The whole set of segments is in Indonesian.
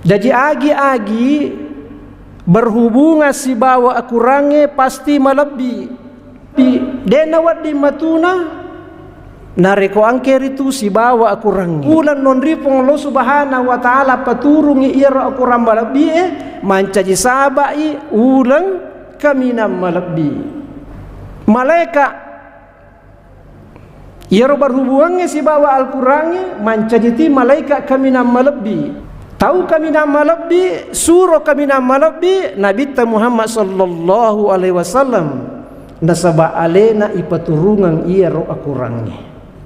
Jadi agi-agi berhubungan si bawa akurange pasti malebi dena wad di matuna nareko angker itu si bawa akurange ulan non ripong lo subhanahu wa ta'ala paturungi ira akuran malebi mancaji sabai ulang kamina malebi malaika ira berhubungan si bawa al-Qurange mancaji ti malaika kamina malebi. Tahu kami nama lebih, suruh kami nama lebih Nabi Muhammad sallallahu alaihi wasallam nasaba alena ipaturungan iya roh akurangi.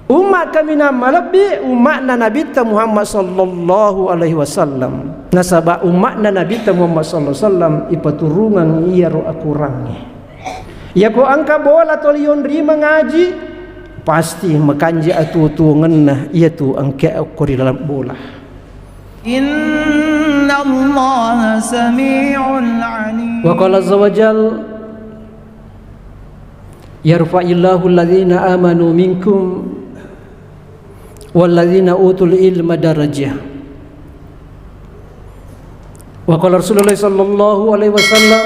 Umat kami nama lebih umat Nabi Muhammad sallallahu alaihi wasallam nasaba umat Nabi Muhammad sallallahu alaihi wasallam ipaturungan iya roh akurangi. Ya ko angka bola tolion ri mengaji pasti makanji atu ngena iya tu angke ko di dalam bola. Inna Allah sami'un alim. Wa qala azza wa jal yarfa'illahu alladhina amanu minkum walladhina utul ilma darajah. Wa qala Rasulullah sallallahu alaihi wasallam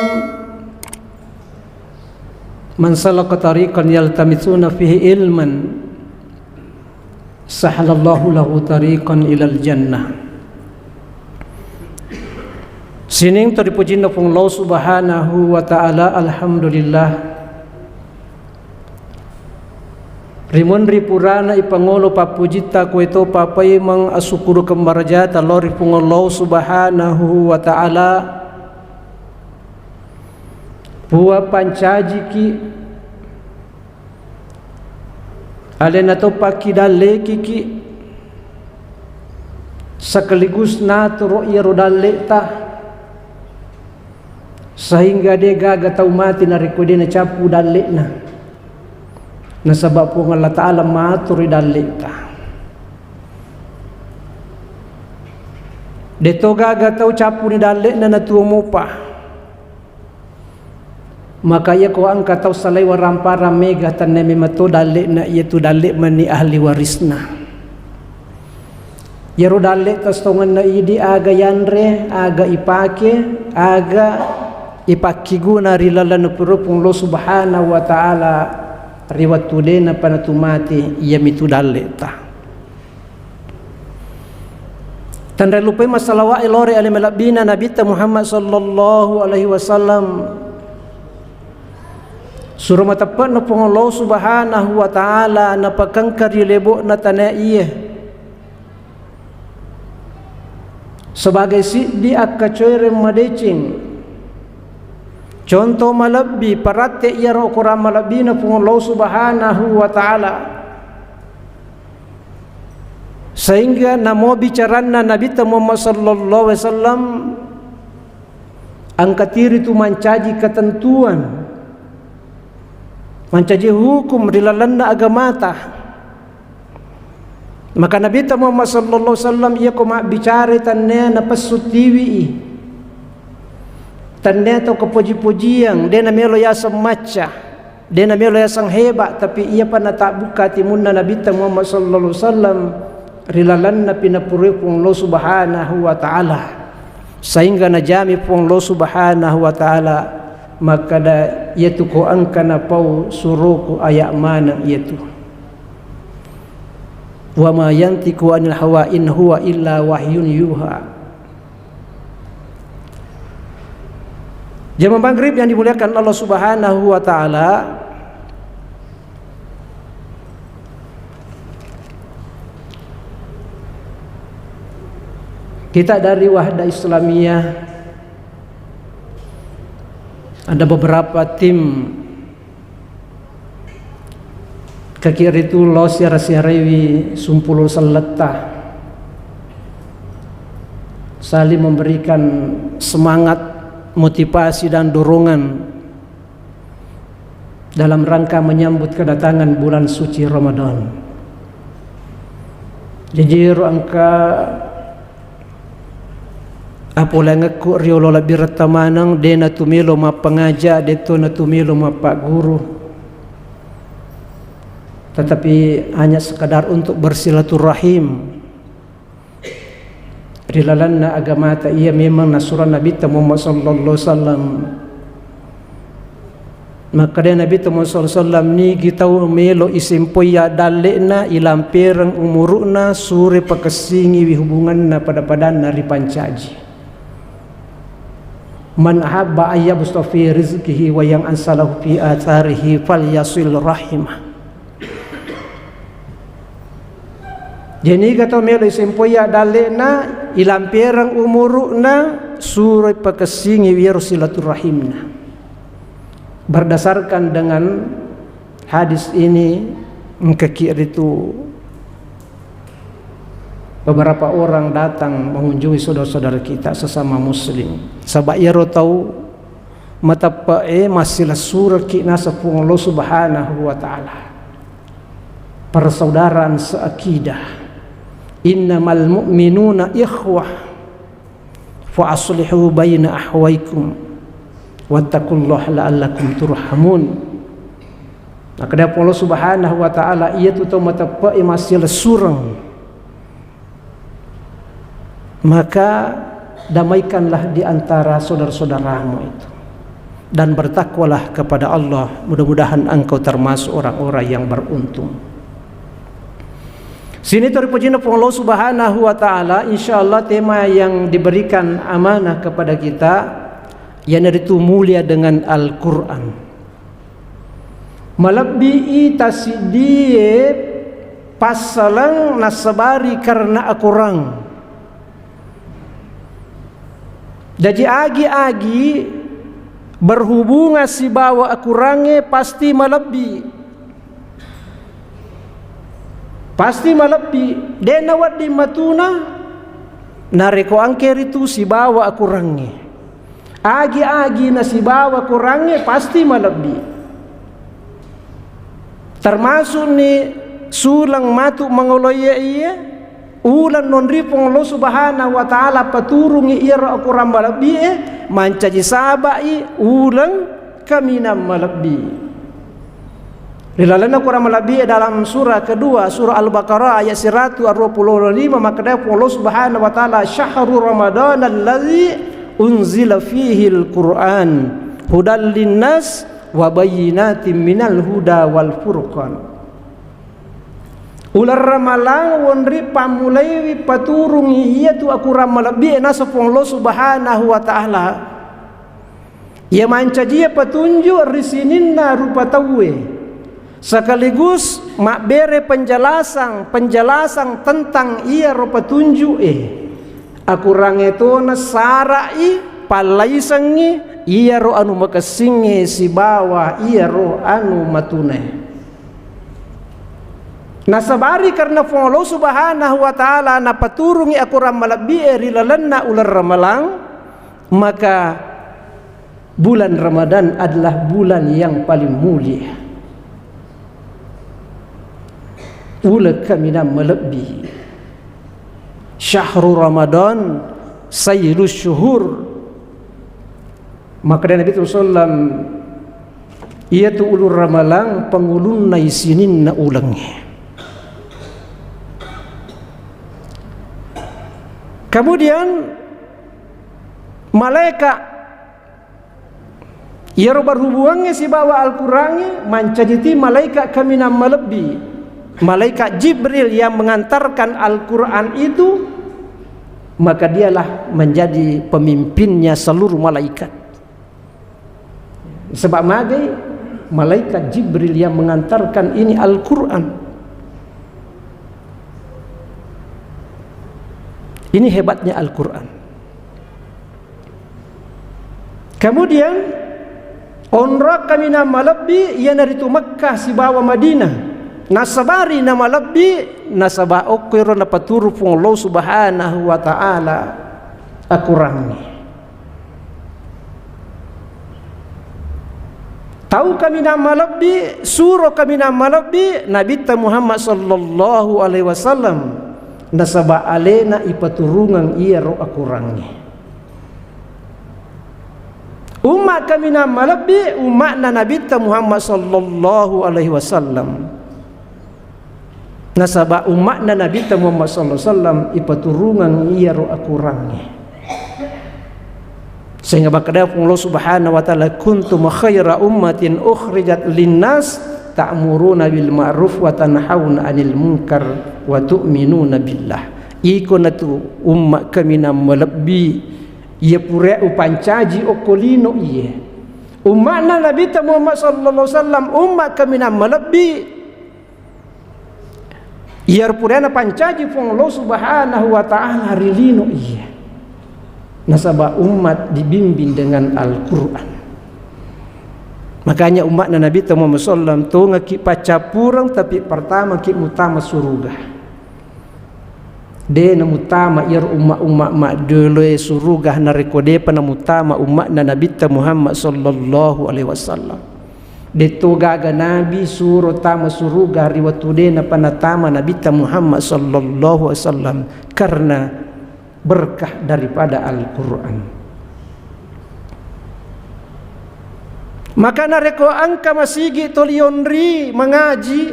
man salaka tariqan yaltamisuna fihi ilman sahalallahu lahu tariqan ilal jannah. Sining to dipuji na pong Allah subhanahu wa ta'ala. Alhamdulillah rimun ripurana ipangulo papujita ko ito papay mang asukuro kambarajata lori pong Allah subhanahu wa ta'ala buwa pancaji ki alena to pakidale kiki sekaligus naturo irodale ta sehingga dia gaga tau mati na rekodi na capu dalik na nasabab po Allah Ta'ala maturi dalik ta deto gaga tau capu ni dalik na natumo pa maka ia ko angka tau salai warampara mega tanemi mato dalik na iaitu dalik mani ahli warisna yaro dalik tas tongan na idi aga yanre aga ipake aga ipakiguna rilala na purupong lo subhanahu wa ta'ala riwatude na panatumati iya mitudale ta tanda lupay masalawa ilore alimalabina Nabi Muhammad sallallahu alaihi wasallam suruh matapat na pong Allah subhanahu wa ta'ala na pagkangkari lebo na tanaiye sebagai si di akacoy remadecing contoh malabbi parate iya ro Quran malabbi na pong Allah subhanahu wa ta'ala sehingga namo bicaran na Nabi Muhammad sallallahu alaihi wasallam ang katiri tu mancaji ketentuan mancaji hukum rilalan na agamata maka Nabi Muhammad sallallahu alaihi wasallam iya ko bicara tanne na pasutiwi tanda atau kepuji-pujian dia namelo ya semaca dia namelo ya sang hebat tapi ia pana tak buka timunna Nabi Muhammad sallallahu alaihi wasallam rilalan na pinapuri pong Allah subhanahu wa ta'ala sehingga najami pong Allah subhanahu wa ta'ala maka da yaitu ko angka na pau suruku ayak mana yaitu wa ma yantiku anil hawa in huwa illa wahyun yuha. Jamaah maghrib yang dimuliakan Allah subhanahu wa ta'ala kita dari Wahda Islamiyah ada beberapa tim kekiri itu lo siara-siarewi sumpulu seletah saling memberikan semangat motivasi dan dorongan dalam rangka menyambut kedatangan bulan suci Ramadan. Jadi angka apola ngaku riolo labir tamanang dena tumilo ma pengaja deto na tumilo ma pak guru tetapi hanya sekadar untuk bersilaturahim rilalanna agama ta ia memang nasura Nabi Muhammad sallallahu alaihi wasallam. Maka dia Nabi Muhammad sallallahu alaihi wasallam ni kita melo isimpoya dalena ilamperang umuruna sure pakesingi wi hubunganna pada padanna ri pancaji. Man ahabba ayyabsta fi rizqihi wa yang ansalahu fi atharihi falyasil rahimah. Jadi kata melo isimpoya dalena ilamperang umuruna sure pakesingi wi silaturahimna. Berdasarkan dengan hadis ini mengkekir itu beberapa orang datang mengunjungi saudara-saudara kita sesama muslim. Sebab ia tahu mata masilah surah kita sepung Allah subhanahu wa ta'ala. Persaudaraan seakidah. Innamal mu'minuna ikhwah fa aslihu baina ahwaikum wattaqullaha la'allakum turhamun. Maka dia Allah subhanahu wa ta'ala ia tu tahu mata masalah surang, maka damaikanlah di antara saudara-saudaramu itu dan bertakwalah kepada Allah, mudah-mudahan engkau termasuk orang-orang yang beruntung. Sini terpujinya Allah subhanahu wa ta'ala. InsyaAllah tema yang diberikan amanah kepada kita yang itu mulia dengan Al-Quran. Melebihi tasidie pasalang nasabari karena akurang. Jadi agi-agi berhubungan si bawa akurangnya pasti melebihi. Pasti melebihi. Denawat di matuna nareko angker itu si bawa akurangnya. Agi-agi na si bawa kurangnya pasti melebihi. Termasuk ni sulang matu mengoloya iya ulan nonripong Allah subhanahu wa ta'ala paturungi ira kurang melebihi mancaji sabai ulang kami nam melebihi. Rilalana kurang melebihi dalam surah kedua, surah Al-Baqarah ayat 125, maka dia Allah subhanahu wa ta'ala syahrul Ramadan alladzi unzila fihi al-Quran hudal linnas wa bayyinatin minal huda wal furqan. Ular ramalang wonri pamulai paturungi ia tu aku ramalabi nasapong Allah subhanahu wa ta'ala. Ia mancajia petunjuk risininna rupa tawe sekaligus makbere penjelasan tentang ia rupa tunjuk aku rang itu nasarai palaisangi iya ro anu makasingi si bawa iya ro anu matune nasabari karena Allah subhanahu wa ta'ala na paturungi aku ramalabi rilalanna ular ramalang, maka bulan Ramadan adalah bulan yang paling mulia. Ula kami nak melebihi Syahrul Ramadan sayyidus syuhur. Maka Nabi SAW ia tu ulur ramalang pengulun na isinin na ulangnya. Kemudian malaikat ia berhubungannya si bawa Al-Qurannya mancaditi malaikat kami nam melebihi. Malaikat Jibril yang mengantarkan Al-Quran itu, maka dialah menjadi pemimpinnya seluruh malaikat. Sebab magai malaikat Jibril yang mengantarkan ini Al-Quran. Ini hebatnya Al-Quran. Kemudian onrak kami nama lebih ia dari tu Makkah si bawa Madinah. Nasabari nama lebih nasabah okiro na paturu pun Allah subhanahu wa ta'ala akurangi. Tahu kami nama lebih suruh kami nama lebih Nabi Muhammad sallallahu alaihi wasallam nasabah alena ipaturungan ia ro akurangi. Umat kami nama lebih umat Nabi Muhammad sallallahu alaihi wasallam. Nasaba umatna Nabi Muhammad sallallahu alaihi wasallam ipaturungan iya ro akurangnya. Sehingga bakada Allah Subhanahu wa taala kuntum khaira ummatin ukhrijat linnas ta'muruna bil ma'ruf wa tanhauna 'anil munkar wa tu'minuna billah. Iko natu umma kami na melebi ia pure upancaji okolino iye. Umatna Nabi Muhammad sallallahu alaihi wasallam umma kami na melebi iar purana pancaji fong Allah Subhanahu wa taala rilino iya. Nasaba umat dibimbing dengan Al-Qur'an. Makanya umat Nabi Muhammad sallallahu alaihi wasallam tu ngaki pacapurang tapi pertama ki utama surga. De na utama iar umat mak dulu surga na rekode pana utama umat Nabi Muhammad sallallahu alaihi wasallam. Deto gaga Nabi suruh tama suruga riwatude na panatama Nabi Muhammad sallallahu alaihi wasallam karena berkah daripada Al-Qur'an. Maka nareko angka masigi tolionri mengaji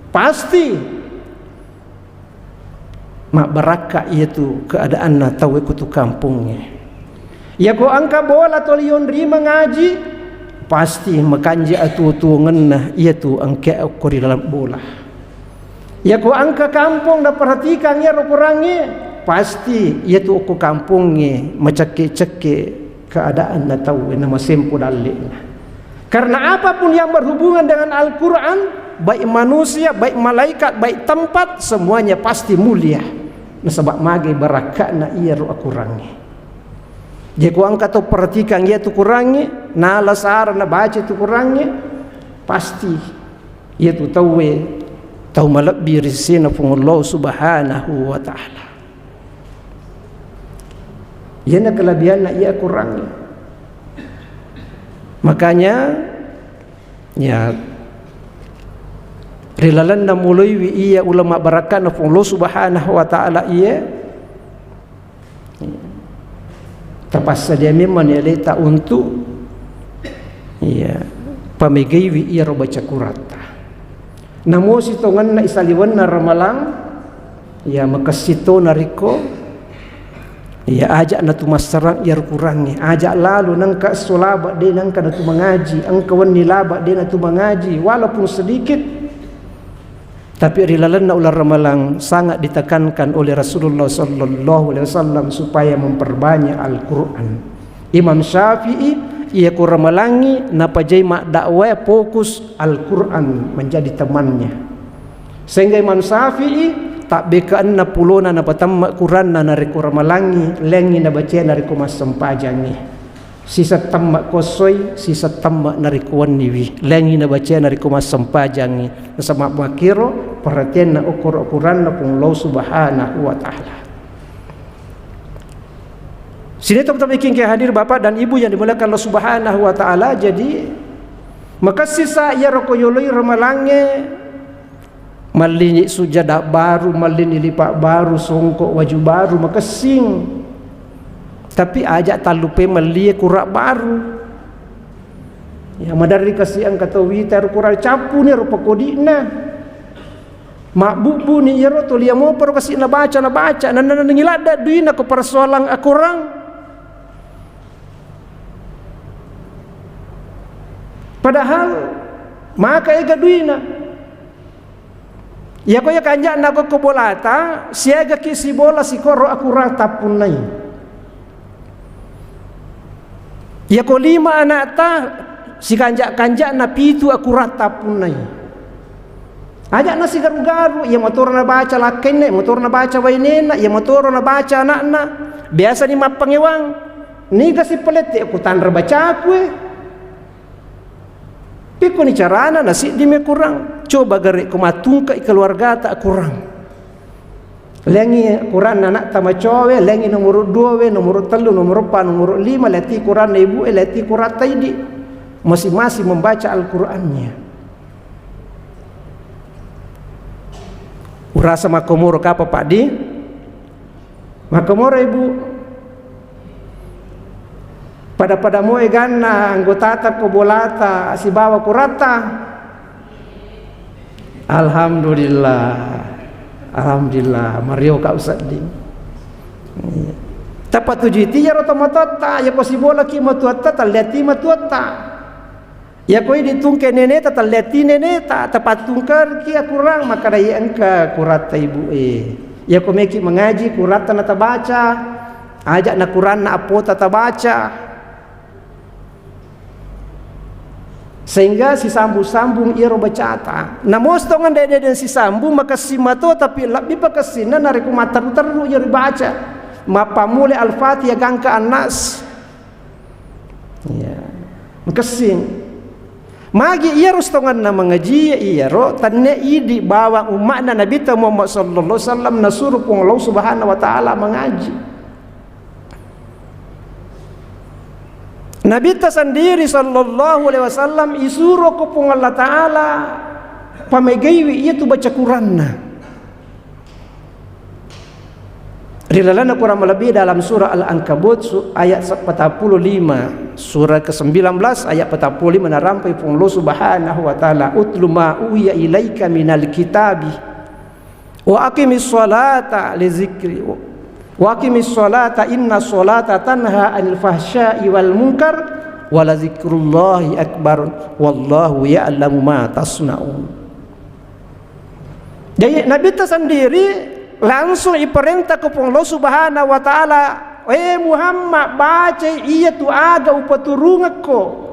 pasti mak barakah itu keadaan na tawe kutu kampungnya. Ya ko angka bola tolionri mengaji pasti makanja atu ngena ia tu angke ko di dalam bola. Ya ko angka kampung da perhatikan ya kurangnya pasti ia tu ko kampungnya macake-cake keadaan na tahu nama sempo dalilnya. Karena apapun yang berhubungan dengan Al-Qur'an, baik manusia, baik malaikat, baik tempat, semuanya pasti mulia. Nasabak mage barakatna ia ru kurangnya. Jadi ku angkat tu perhatikan ia tu kurangnya, na lasar na baca tu kurangnya, pasti ia tu tahu malabbi risina fung Allah Subhanahu wa taala. Ia na kelebihan na ia kurangnya. Makanya ya rilalan na mulai wi ia ulama barakat na fung Allah Subhanahu wa taala ia terpaksa dia memang dia letak untuk ya pamegaiwi ia baca kurata. Namo sitongan na isaliwan na ramalang ya makasito nariko ya ajak na tumasarang iar kurangnya ajak lalu nangka solaba dia nangka na tu mengaji angkawan nilaba dia na tu mengaji walaupun sedikit. Tapi rilalan na ular ramalang sangat ditekankan oleh Rasulullah sallallahu alaihi wasallam supaya memperbanyak Al-Qur'an. Imam Syafi'i ia ku ramalangi napa jai mak dakwah fokus Al-Qur'an menjadi temannya. Sehingga Imam Syafi'i tak bekaan na pulona na patam Quran na reku ramalangi lengi na baca na reku masempajangi. Sisa tamak kosoi sisa tamak narikuan niwi lengi na baca nariku masempajangi nasama makiro perhatian na ukur-ukuran na pung Allah Subhanahu wa taala. Sini teman-teman iking hadir bapak dan ibu yang dimuliakan Allah Subhanahu wa taala. Jadi maka sisa ya rokoyoloi ramalange malini sujadah baru malini lipat baru songkok waju baru maka sing tapi ajak talupe melie kurak baru ya madari kasih ang kata witar kurak capu ni rupa kodina mak bubu ni ya roto liya mo pero kasih na baca nana ngilada duina ko persoalan akurang padahal maka ega duina ya ko ya kanjak na ko bolata siaga kisi bola si koro akurang tapun nai. Ya ko 5 anak ta si kanjak na pitu aku rata punai. Ajak na si garu-garu ya motor na baca lakene, motor na baca wainena, ya motor na baca anak-na. Biasa ni mapangewang. Ni kasi pelete aku tandra baca aku Piko ni carana nasi di me kurang. Coba gare ko matungka keluarga tak kurang. Lengi Quran anak tama cowe, lengi nomor 2 we, nomor 3, nomor 4, nomor 5 leti Quran ibu, leti Quran taidi. Masing-masing membaca Al-Qur'annya. Urasa makomoro kapa Pak Di? Makomoro ibu. Pada moe ganna anggota ta ko bolata si bawa kurata. Alhamdulillah. Alhamdulillah. Mario ka Ustaz Ding. Tapat tujuh itu ya rotomatota ya posibola ki matuata talati matuata. Ya koi ditungke neneta talati neneta tapatungker ki kurang maka dai engka kurata ibu Ya ko meki mengaji kurata na tabaca. Ajak na Quran na apota tabaca. Sehingga si sambung-sambung iro bacata. Na mostongan dede dan si sambung maka si mato tapi lebih pakasina nariku matar-taru iro baca. Mapamule al-Fatihah gangka an-Nas. Ya. Makasin. Magi iro stongan na mengaji iro tanne idi bawa umat na Nabi Muhammad sallallahu alaihi wasallam nasuruh pung Allah Subhanahu wa taala mengaji. Nabi sendiri sallallahu alaihi wasallam isuruh kupung Allah Ta'ala pamegaiwi ia tu baca Quranna. Rilalana Quran lebih dalam surah Al-Ankabut ayat 45, surah ke-19 ayat 45 narampai pung Allah Subhanahu wa taala utlu ma uya ilaika minal kitabi wa aqimis sholata li zikri wa aqimis sholata inna sholata tanha 'anil fahsya'i wal munkar wa la zikrullahi akbar wallahu ya'lamu ma tasna'un. Jadi Nabi sendiri langsung diperintah ke Allah Subhanahu wa taala, Muhammad baca iya tu aga upaturungako.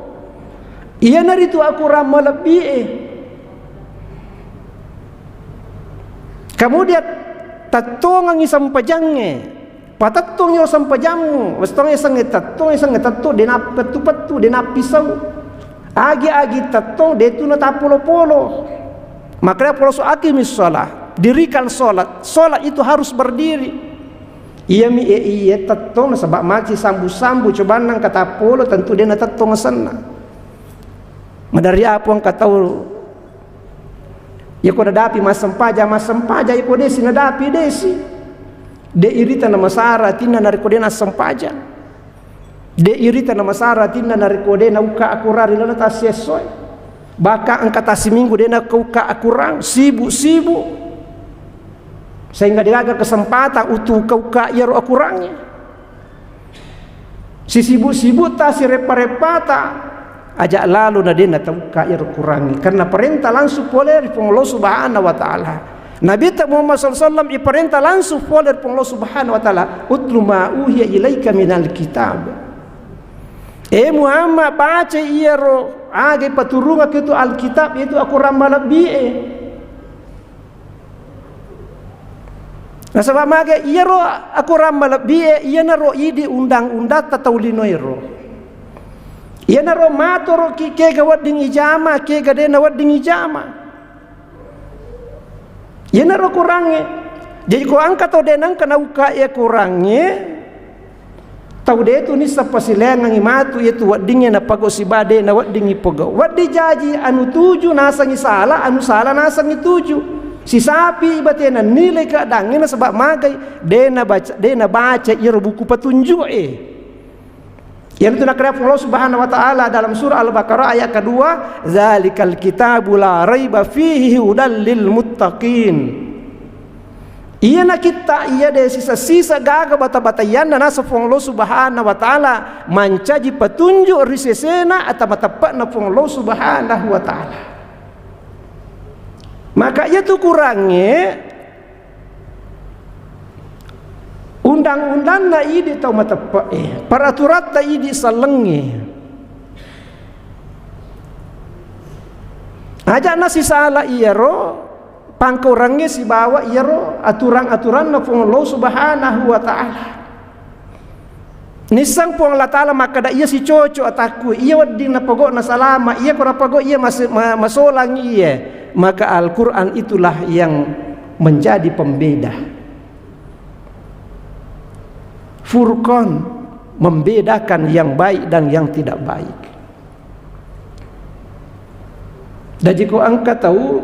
Iya nari tu aku ramal lebih. Kemudian tatongang isang pajangnya. Patatong yo sampajamu, wastong isang tatto denap patu denapisau. Agi tatong detu na tapolo-polo. Maka polo so aqimis shalah, dirikan salat. Salat itu harus berdiri. Iya tatong sebab maci sambu-sambu coba nang kata polo tentu dia na tatong sana. Madari apa ang katau ya ko nadapi masampaja ya ko desi nadapi desi. De irita na masara tinna na rekodena sampaja. De irita na masara tinna na rekodena uka akurari lana tasesoi. Baka ang katasi minggu dena uka akurang sibuk. Sehingga diaga kesempatan utuh uka iaro akurangnya. Si sibuk ta si repa-repata ajak lalu na dena uka iaro kurangi karena perintah langsung oleh Allah Subhanahu wa taala. Nabi Muhammad SAW diperintah langsung oleh Allah Subhanahu wa taala, utlu ma uhiya ilaika minal kitab. Muhammad baca iero age paturunga itu alkitab itu aku ramal bie. Nah sebab mage iero aku ramal bie iya naro idi undang-undang tatawlino iro. Iya naro matoro ki ke gawad ding ijama ke gadena wad ding ijama. Ya naro kurangnya. Jadi ko angkat tau denang kena uka ya kurangnya. Tau de tu ni sapa silengang imatu itu wadingnya na pago sibade na wadingi pogo. Wadi jaji anu tuju nasangi salah, anu salah nasangi tuju. Si sapi ibatena nilai keadangnya sebab magai dena baca iro buku petunjuk Yang itu nak Allah Subhanahu wa taala dalam surah Al-Baqarah ayat kedua, zalikal kitabu la raiba fihi hudal lil muttaqin. Iya nak kita iya de sisa gaga bata-batayan na nasa Allah Subhanahu wa taala mancaji petunjuk risesena atau matapak na Allah Subhanahu wa taala. Maka itu kurangnya undang-undang na idi tau matapak peraturan na idi salengi aja na si salah iyaro pangkurangnya si bawa iyaro aturan-aturan na pung Allah Subhanahu wa ta'ala nisang pung Allah ta'ala maka da iya si coco ataku iya wading na pagok na salama iya kura pagok iya masolang iya maka Al-Quran itulah yang menjadi pembeda Furqan, membedakan yang baik dan yang tidak baik. Dan jika angka tahu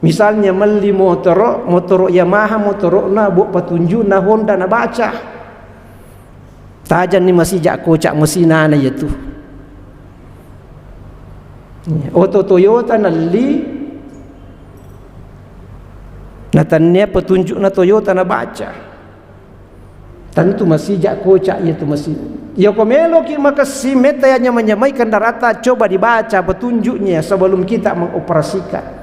misalnya meli motor Yamaha motor na buat petunjuk na Honda na baca tajan ni masih jak kocak mesinana itu Auto Toyota na li Natanya petunjuk na Toyota na baca. Tentu masih jak kocak itu masih. Ya komelo ki maka si meta yang nyamai kendarata coba dibaca petunjuknya sebelum kita mengoperasikan.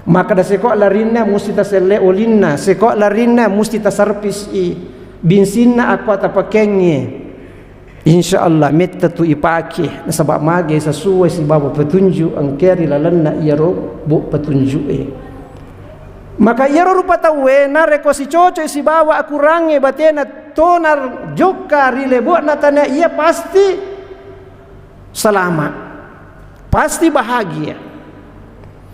Maka da sekok larinna mesti ta selle olinna, sekok larinna mesti ta servis bensinna aku ta pakenge. Insyaallah meta tu ipake sebab mage sesuai si bawa petunjuk angkeri lalanna iaro bu petunjuk maka iaro rupa tawe na reko si coco si bawa akurange batena tonar joka rile bu natana ia pasti selamat pasti bahagia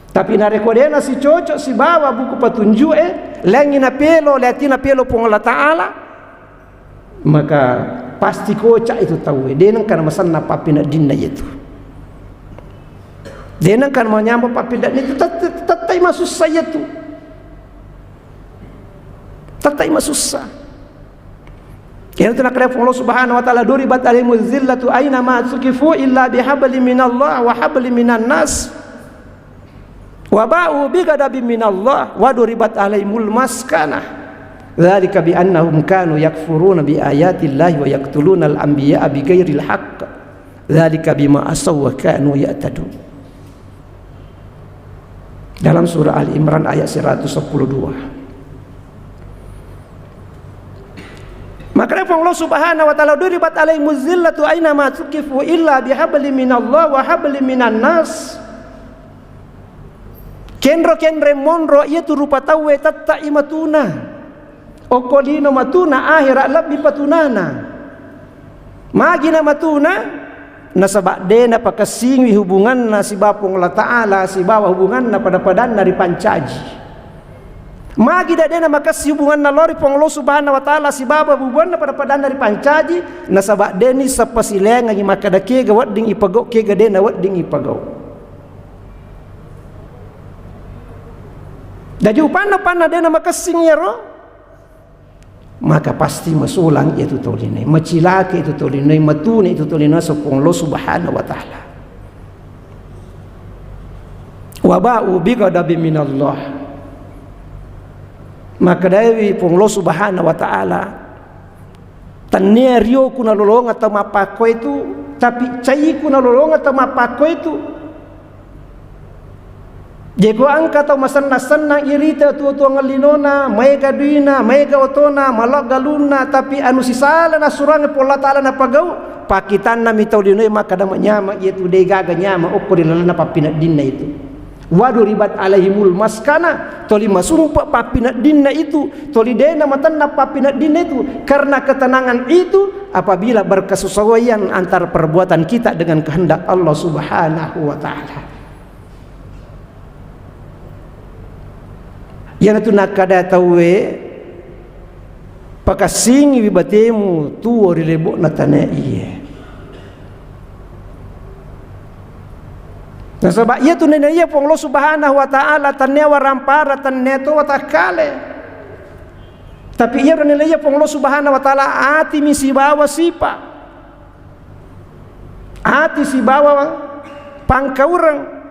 tapi na reko dena si coco si bawa buku petunjuk langina pelo latina pelo pong Allah Taala maka pasti kocak itu tahu denang kan masanna papina dinna itu denang kan menyamba papina itu tatai masuk saya tu tatai masuk sa kena tu nak kena Allah Subhanahu wa taala duribat alaihimuz zillatu aina ma sukifu illa bihablin minallah wa hablin minan nas wa ba'u bighadabin minallah wa duribat alaihimul maskanah dzalika bi annahum kanu yakfuruna bi ayatillahi wa yaqtuluna al-anbiya'a bighairil haqq dzalika bima asaw wa kanu ya'tadun. Dalam surah Ali Imran ayat 112. Maka Allah Subhanahu wa taala duribat alaihimuz zillatu aina ma tuqifu illa bihablin minallah wa hablin minan nas. Kenro monro iatu rupa tawe tatta imatuna. Okolino matuna akhirat lebih patunana. Magina matuna nasabak dena pakasingwi hubungan na si bapong Allah Ta'ala si bawa hubungan na pada-padan dari pancaji. Magi da dena makasih hubungan na lori pong Allah Subhanahu wa taala si baba hubungan na pada-padan dari pancaji nasabak deni sapasilenga ngi makadake ga wadding ipagaw ke ga dena wadding ipagaw. Daju panna dena makasing yaro maka pasti masulang itu tolinai macilake itu tolinai matune itu tolinai sopong Allah Subhanahu wa taala wa ba'u bighadabin minallah maka dari pong Allah Subhanahu wa taala tanne rio kuna lolonga ta mapako itu tapi cai kuna lolonga ta mapako itu Jeko angka tau masanna irita tua ngalinona mai gaduina mai gaotona malok galuna tapi anu sisala na surang pola taala na pagau pakitan na mitau dinoi maka da nyama itu de gaga nyama okori lalana papina dinna itu wadu ribat alaihimul maskana toli masumpa papina dinna itu toli dena matanna papina dinna itu karena ketenangan itu apabila berkesesuaian antara perbuatan kita dengan kehendak Allah Subhanahu wa taala. Yang itu nak kada tawe pakasingi bibatemu tu rilebok natane iye. Nah sebab ia tu nene ia pong Allah Subhanahu wa taala tanne warampara tanne to watakale. Tapi ia nene ia pong Allah Subhanahu wa taala ati misi bawa sipa. Ati si bawa pangkaurang.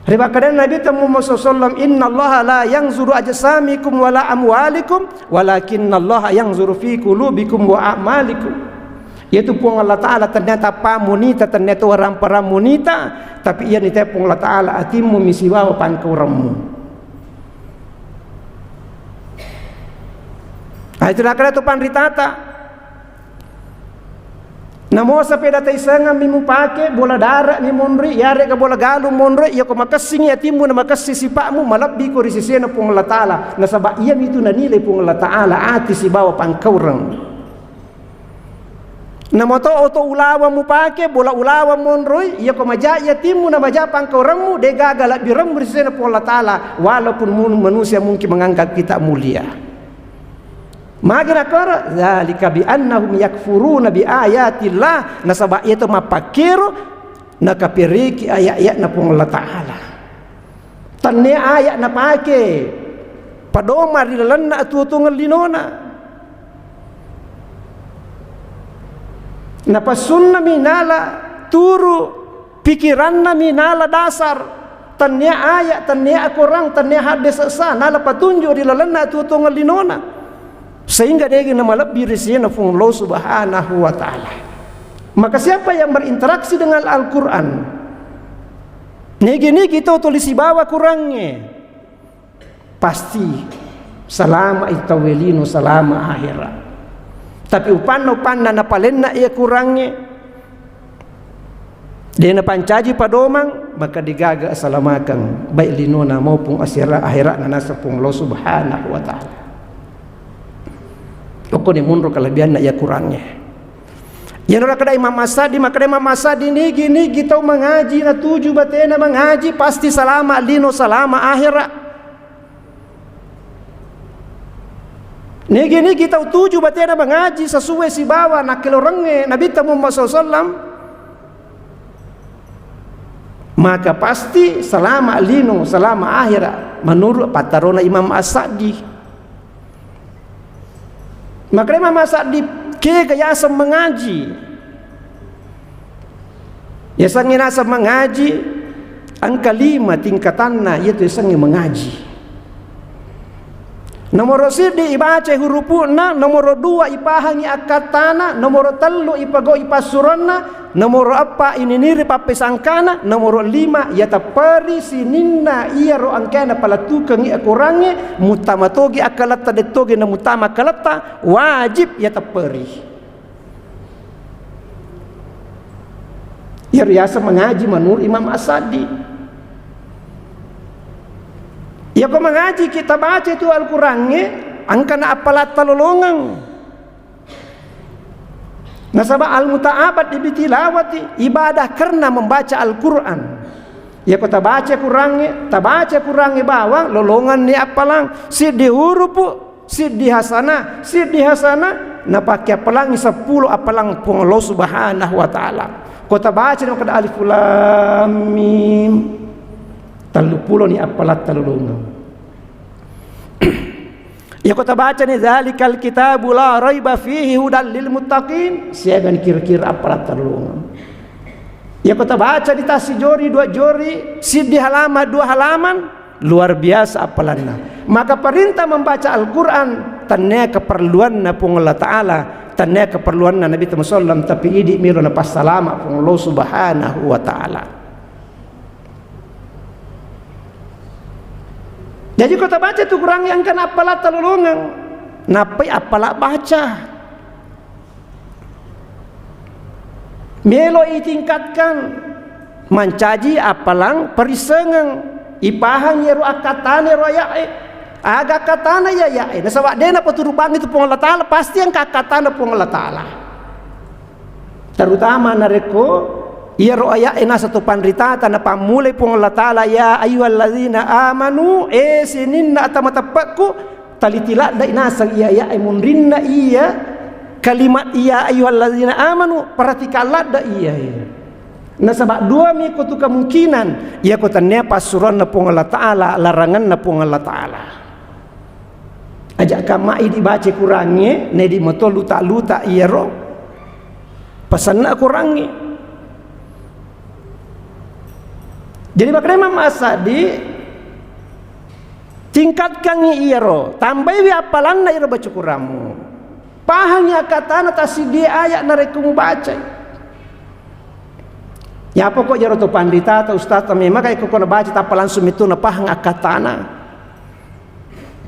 Riwayat Nabi Muhammad SAW, Inna Allah la yanzuru ajsamikum wala amwalikum, walakinna Allah yanzuru fi qulubikum wa a'malikum. Yaitu pun Allah Ta'ala ternyata pamunita, ternyata orang paramunita, tapi ia nita pun Allah Ta'ala atimu misiwa wa pangkuramu. Itulah kata tu panritata. Namo sepeda taisanga mimu pake bola darat ni monri yare ka bola galu monri ya ko makasing ya timu na makasi sipakmu malabbi ko risisena pung Allah Taala nasaba iya itu na nilai pung Allah Taala ati si bawa pangkaurang namo to oto ulawa mu pake bola ulawa monri ya ko maja ya timu na maja pangkaurangmu de gagala biram risisena pung Allah Taala walaupun manusia mungkin menganggap kita mulia. Magina kara zalika bi annahum yakfuruna bi ayatillah nasaba itu mapakiro nakapiriki ayat-ayat na pong Allah Taala tanne ayat na pake padoma rilanna atutungal linona napasunna minala turu pikiranna minala dasar tanya ayat, tanya Al-Quran, tanya hadis sana la patunjuk di lalana tu linona, sehingga dia ingin lebih risina fung Allah Subhanahu wa taala. Maka siapa yang berinteraksi dengan Al-Quran, negi kita tulis bawa kurangnya, pasti selama itawelino selama akhirat. Tapi upan na palenna ia kurangnya, dia na pancaji padomang, maka digaga asalamakan baik linona maupun akhirat na nasa pung Allah Subhanahu wa taala. Pokok ni mundur kelebihan na ia kurangnya. Yang orang kedai Imam Asadi, maka Imam Asadi ni gini kita mengaji na tuju batena mengaji pasti selama lino selama akhirat. Negi kita tuju batena mengaji sesuai si bawa nak kelorenge Nabi Muhammad SAW, maka pasti selama lino selama akhirat menurut patarona Imam Asadi. Maka Imam Asadi kaya asam mengaji, ya sangi asam mengaji angka 5 tingkatanna yaitu sangi mengaji. Nomor sidi ibaca hurufuna, nomor 2 ipahangi akatana, nomor 3 ipago ipasurana, nomor 4 ini niri papisangkana, nomor 5 yata pari sininna iya ro angkana pala tukang ia kurangi mutamatogi akalata detogi na mutama kalata wajib yata pari. Ya riasa mengaji menurut Imam Asadi. Ya kau mengaji kita baca itu Al-Qurannya angkana apalat talolongan. Nasabah al-muta'abad dibitilawati ibadah karena membaca Al-Quran. Ya kau baca Qurannya bawang lolongan ni apalang sidi hurupu sidi hasana na pakai apalang 10 apalang pung Allah Subhanahu wa taala. Kau baca dengan kada alif lam mim 30 ni apalat talulungan. Ya kota baca ni zalikal kitabu la raiba fihi hudal lil muttaqin, siagan kira-kira apalat talulungan. Ya kota baca di tasi jori 2 jori, sid di halaman 2 halaman, luar biasa apalanna. Maka perintah membaca Al-Quran tanya keperluan na pung Allah Ta'ala, tanya keperluan na Nabi Muhammad SAW, tapi idi miro na pasalama pung Allah Subhanahu wa Ta'ala. Jadi kota baca itu kurang yang kan apalah talulungan, napai apalah baca. Melo itingkatkan, mencaji apalang perisengang, ipahang yeru akatane royae, aga katana ya yae. Nasawak dena peturubang itu pung Allah Ta'ala pasti yang kakatana pung Allah Ta'ala. Terutama nareko ia roya ena satu pandrita tanah pamulai pung Allah Ta'ala ya ayyuhalladzina amanu sininna atamatapakku talitila da inasang iya ya munrinna iya kalimat iya ayyuhalladzina amanu perhatikanlah da iya nasabak 2 mi kutu kemungkinan ia kutannya pasuran na pung Allah Ta'ala larangan na pung Allah Ta'ala ajak kamai dibaca kurangnya ne di moto luta iya ro pesan na kurangnya. Jadi makanya Imam Asadi tingkatkan iro, tambah apalan na iro baca kuramu. Pahanya kata tasi dia ayat narekumu baca. Ya pokok jaro to pandita atau ustaz memang kayak kau baca tak langsung itu na pahang akatana.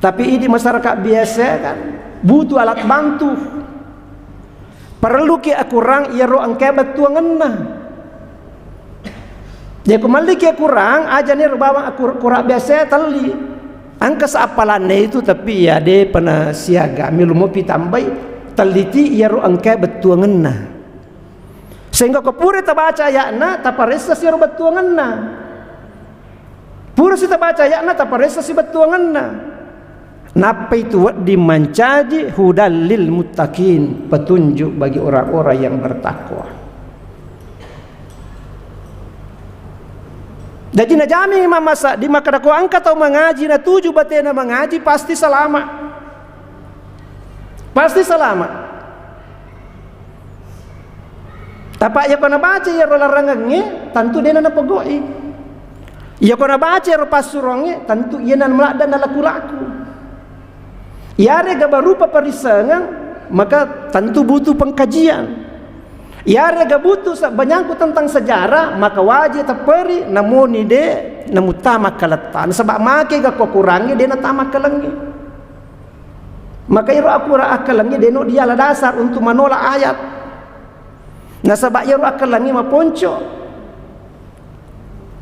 Tapi ini masyarakat biasa kan butuh alat bantu. Perlu ki kurang iro angke betuangan. Dia kembali ke kurang aja nih bawa kurang biasa tali angka seapalannya itu tapi ya dia pernah siaga milu mau pitambai teliti ya ru angka betuanganna sehingga kepura tabaca ayatna taparesa si ru betuanganna pura si tabaca ayatna taparesa si betuanganna napa itu dimancaji hudal lil muttaqin petunjuk bagi orang-orang yang bertakwa. Jadi najami Imam Asadi maka aku angkat atau mengaji na 7 batena mengaji pasti selamat. Pasti selamat. Tapak ya kena baca ya rolarangangnya tentu dia na pegoi. Ya kona baca ro pasurongnya tentu ia nan melak dan laku-laku. Ya rega berupa perisengan maka tentu butuh pengkajian. Ya rega butuh menyangkut tentang sejarah maka wajib teperi namun ide namu tamak kalatan sebab make ga kurangi dia na tamak kalangi. Maka iro akura akalangi deno dia lah dasar untuk menolak ayat. Nah sebab iro akalangi maponco.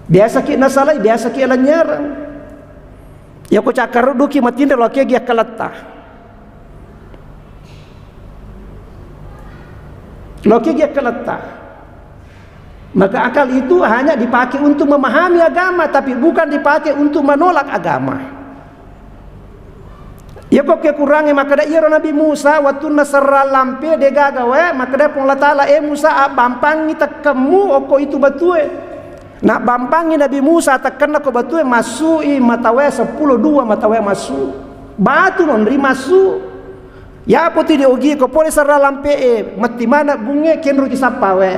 Biasa ki nasalai biasa ki alanyarang. Ya ko cakar duki matinda lo ki akalata. Lo ki akalata. Maka akal itu hanya dipakai untuk memahami agama tapi bukan dipakai untuk menolak agama. Ya kok kekurangi maka da iro Nabi Musa waktu nasarra lampe de gagawe maka da pun Allah Taala Musa bampangi takemu oko itu batue. Nak bampangi Nabi Musa takena ko batue masui matawe 10 2 matawe masu. Batu nondri masu. Ya poti de ogi ko pole sarra lampe mati mana bunge kenru ki sapawe.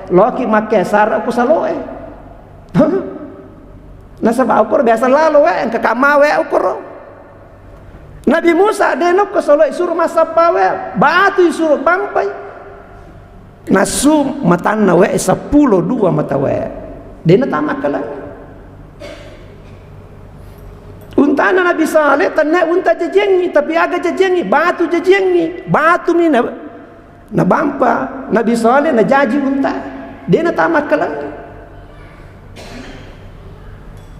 Loki make sar aku saloe. Nah sebab ukur biasa lalu engka kamawe ukur. Nabi Musa denok ke solo suruh masapawe batu suruh bampai nasu matana we 10 2 matawe dena tamakalan untana Nabi Saleh tanah unta jejengi tapi aga jejengi batu jejengi batu mina na bampa Nabi Saleh na jaji unta dena tamakalan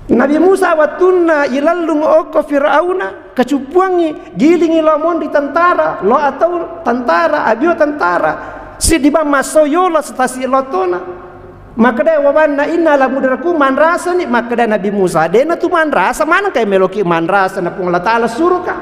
Nabi Musa watuna ilalung oko Fir'auna kecupuangi gilingi lomon di tentara lo atau tentara abio tentara si di bama soyola stasi lotona maka da wabanna inna la mudraku manrasa ni maka da Nabi Musa dena tu manrasa mana kay meloki manrasa na pung Allah Taala suruh ka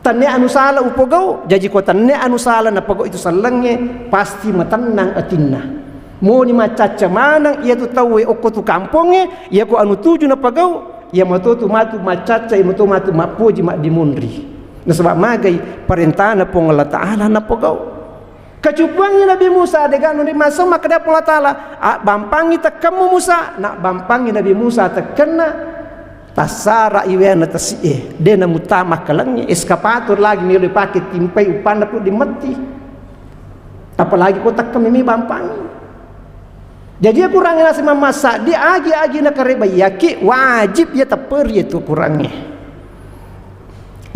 tanne anu sala upogau jaji ko tanne anu sala na pogau itu salenge pasti matanang atinna mau ni macaca manang ia tu tahu oko tu kampungnya ia ko anu tuju na pagau ia mato tu matu macaca ia mato matu mapuji mak dimundri na sebab magai perintah na pong Allah Taala na pagau kecupuangnya Nabi Musa dengan ni masa maka dia Allah Taala bampangi tekamu Musa nak bampangi Nabi Musa tekena tasara iwana tasie dia na mutama kalangnya eskapator lagi ni oleh pakai timpai upana pun dimati apalagi ko tekemi mi bampangi. Jadi aku kurangnya nasi memasak dia agi-agi nak kereba yaki wajib ya teper itu kurangnya.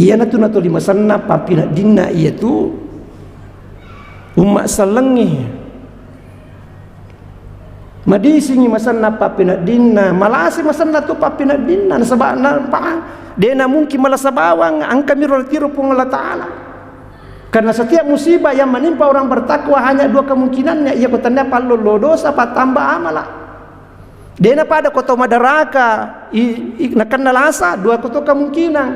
Ia natu lima sana papi nak dina ia tu umat selengi. Madi singi masana papi nak dina malasi masana tu papi nak dina sebab nampak dia na mungkin malas bawang angka mirol tiru pun Allah Taala. Karena setiap musibah yang menimpa orang bertakwa hanya dua kemungkinannya ia kotanya palu dosa apa tambah amalah. Dena pada koto madaraka nak nalasa dua koto kemungkinan.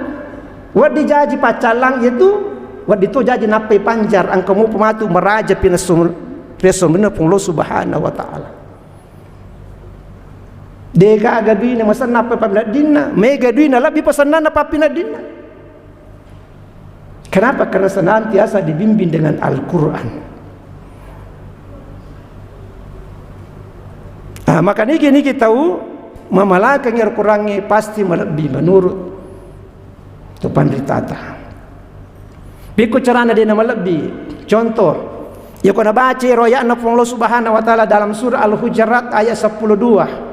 Wad dijaji pacalang itu wad itu jaji napai panjar angkamu pematu meraja pinasum resumna punglo subhanahu wa taala. Dega gaduina masan napai pamladina mega duina labi pasanana papina dina. Kenapa? Karena senantiasa dibimbing dengan Al-Quran. Maka ini kita tahu memalakang yang kurangnya pasti lebih menurut itu pandritata. Biku carana dia nama lebih. Contoh, ya kena baca royakna Allah Subhanahu wa taala dalam surah Al-Hujurat ayat 12.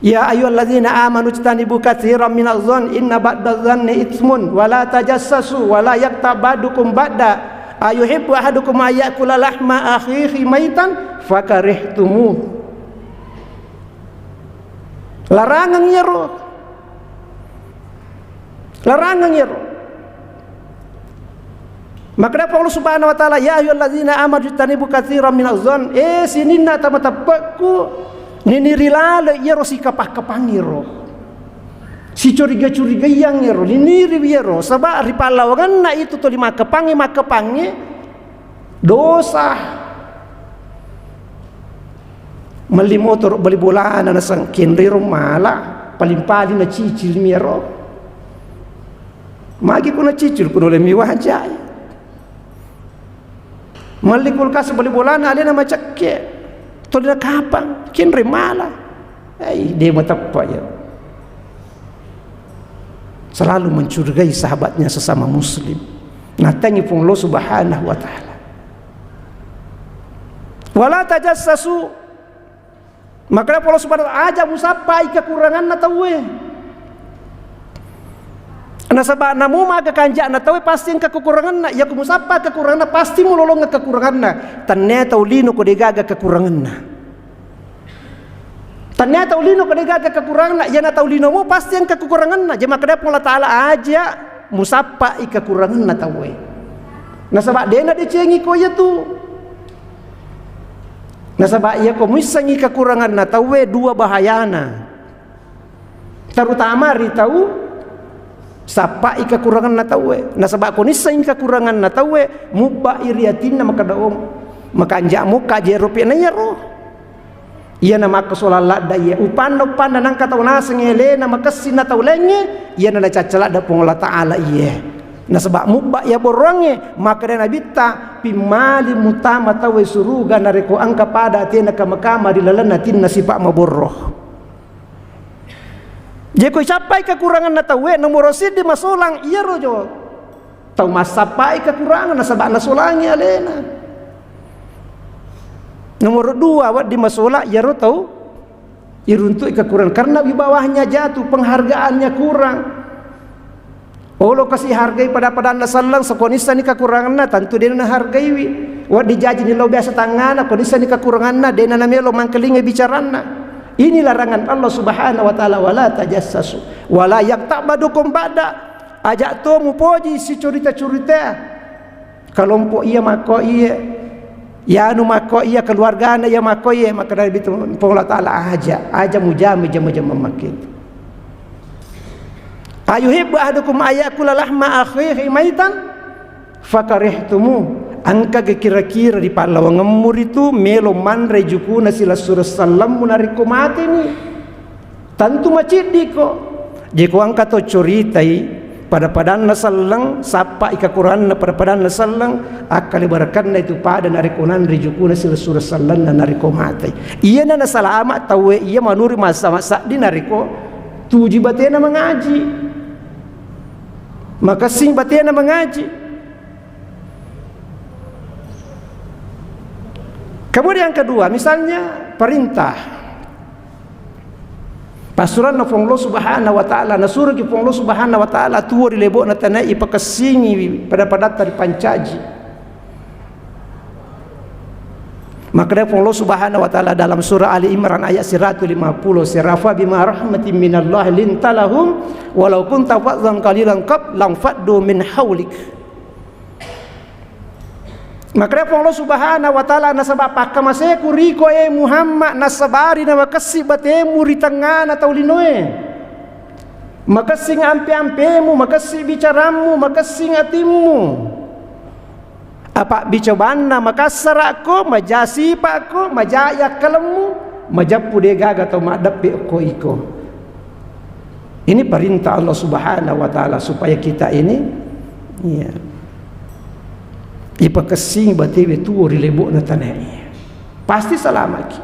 Ya ayyuhalladzina amanu ijtanibu katsiran minadh-dhann inna ba'dadh-dhanni itsmun wa la tajassasu wa la yaktab ba'dukum ba'da ayuhibbu ahadukum ayyakula lahma akhihi maitan fakarihtumu. Larangan nyero. Larangan nyero. Maka Allah Subhanahu wa taala ya ayyuhalladzina amanu ijtanibu katsiran minadh-dhann sinina tamatapakku nini rilale yero si kapah-kapangiro si curiga-curiga yang yero nini riwiro sabab ripalawangan na itu to lima kepangi dosa mali motor beli bola na sangkin riro mala paling-paling na cicil miro magi ko na cicil ko le mi wajay mali kulkas beli bola na ali na macakke to na kapang kinre mala Dia matapa ya. Selalu mencurigai sahabatnya sesama muslim. Natangi pun Allah subhanahu wa ta'ala. Wala tajassasu. Maka Allah subhanahu wa ta'ala aja musapai kekurangan na tawe. Nasabak namu maka kanjak na tawe pasti kekurangan na. Ya kumusapa kekurangan na pasti mulolong kekurangan na. Ternyata ulino ko degaga kekurangan na. Ternyata ulino ko degaga kekurangan na. Ya na taulino mo pasti yang kekurangan na. Jema kada Allah Ta'ala aja musapa kekurangan na tawe. Nasabak dia na dicengi ko ya tu. Nasabak ia ko misangi kekurangan na tawe dua bahayana. Terutama ri tahu sapa kekurangan na tawe. Nasabak ko nisangi kekurangan na tawe mubba iriatin na makadaong makanjak mo kajeropi na yaro. Ia na makasolala da ia upan nang kataw na sengele na makasin na tawlenge ia na cacala da pong Allah Ta'ala iya. Nasabak mubba ya boronge maka na bitta pimali mutama tawe suruga na reko angka pada atina kamakama dilalanatin na sipa maboroh. Jeko sapai kekurangan na tawe nomor rosid di masolang iya rojo. Tau masapai kekurangan nasabak nasolangi alena. Nomor dua awak di masola ya ro tau iruntuk kekurangan karena di bawahnya jatuh penghargaannya kurang. Allah kasih hargai pada nasallang sekonisa ni kekurangan na tentu dia na hargai wi. Wa dijaji ni lo biasa tangana konisa ni kekurangan na dia na melo mangkelinge bicarana. Ini larangan Allah Subhanahu wa taala wala tajassasu wala yaktabadukum ba'da. Ajak to mu poji si curita-curita. Kelompok iya mako iya ya anu mako iya keluarga na ya mako iya maka dari itu Allah Ta'ala aja mujami jam-jam makin. Ayuhibbu ahadukum ayakula lahma akhihi maitan fakarihtumu. Angka kira-kira di palawang ngemur itu melo manre jukuna sila surah salam munariko mati ni. Tentu macidi ko. Jiko angka to curitai pada padan nasallang sapa ikakuran na pada padan nasallang akali barakan na itu pada narikunan rijukuna sila surah salam na nariko mati. Iya na nasalama tawe iya manuri masa-masa di nariko tuji batena mengaji. Maka sing batena mengaji. Kemudian yang kedua, misalnya perintah pasuran na Allah Subhanahu wa taala na suruh ki Allah Subhanahu wa taala tuwa dilebok na tanai pakasingi pada tari pancaji. Maka Allah Subhanahu wa taala dalam surah Ali Imran ayat 150 sirafa bima rahmatin minallah lintalahum walau kunta fadzan qalilan qab lam faddu min haulik. Maka Allah Subhanahu wa taala nasabak pakamase kuriko Muhammad nasabari na makasi batemu ritangana taulinoe. Makasi ampe-ampemu, makasi bicaramu, makasi ngatimu. Apa bicobana makasarako, majasi pako, majaya kalemu, majapu degaga atau madapi ko iko. Ini perintah Allah Subhanahu wa taala supaya kita ini ya ipakasing batewe tuo rilebok na tanai pasti selamat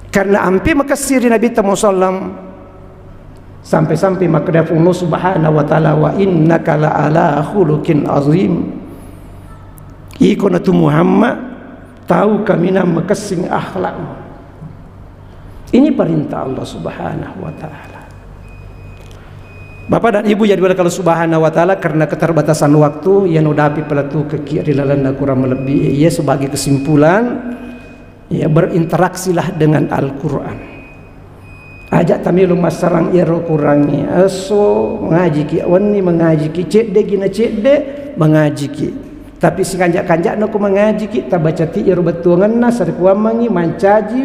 karena ampi makasiri Nabi sallam sampai-sampai makadafu Allah Subhanahu wa taala wa innaka la ala khuluqin azim iko na tu Muhammad tahu kami na makasing akhlak. Ini perintah Allah Subhanahu wa taala. Bapak dan Ibu jadi kalau Subhanahu wa taala karena keterbatasan waktu yang udapi pelatu ke kiri lalanda kurang lebih ya sebagai kesimpulan ya berinteraksilah dengan Al-Qur'an. Ajak tamilu masarang iro kurangi aso mengaji ki wani mengaji ki cedde gina cedde mengaji ki. Tapi si kanjak-kanjak naku mengaji ki tabaca ti iro betuanganna sarku amangi mancaji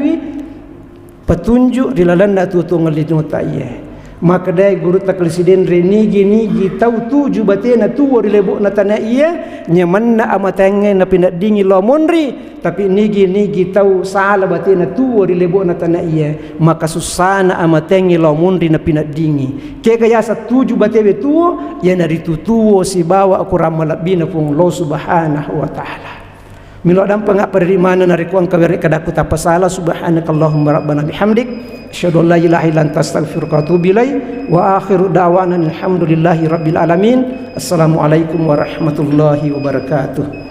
petunjuk di lalanda tutu ngelinu ta iya. Maka dai guru taklisiden renigi tau tuju batena tuwa dilebok na tanah iya nyamanna amatenge na pindak dingi lo monri tapi nigi tau salah batena tuwa dilebok na tanah iya maka susana amatenge lo monri na pindak dingi ke kaya sa tuju batewe tuwa ya nari tutuwo si bawa aku ramalabina pung lo Subhanahu wa taala. Milo dan pengak dari mana nari kuang kawere kadaku tapa salah subhanakallahumma rabbana bihamdik asyhadu an la ilaha illa anta astaghfiruka wa atubu ilaik wa akhiru da'wana alhamdulillahi rabbil alamin. Assalamualaikum warahmatullahi wabarakatuh.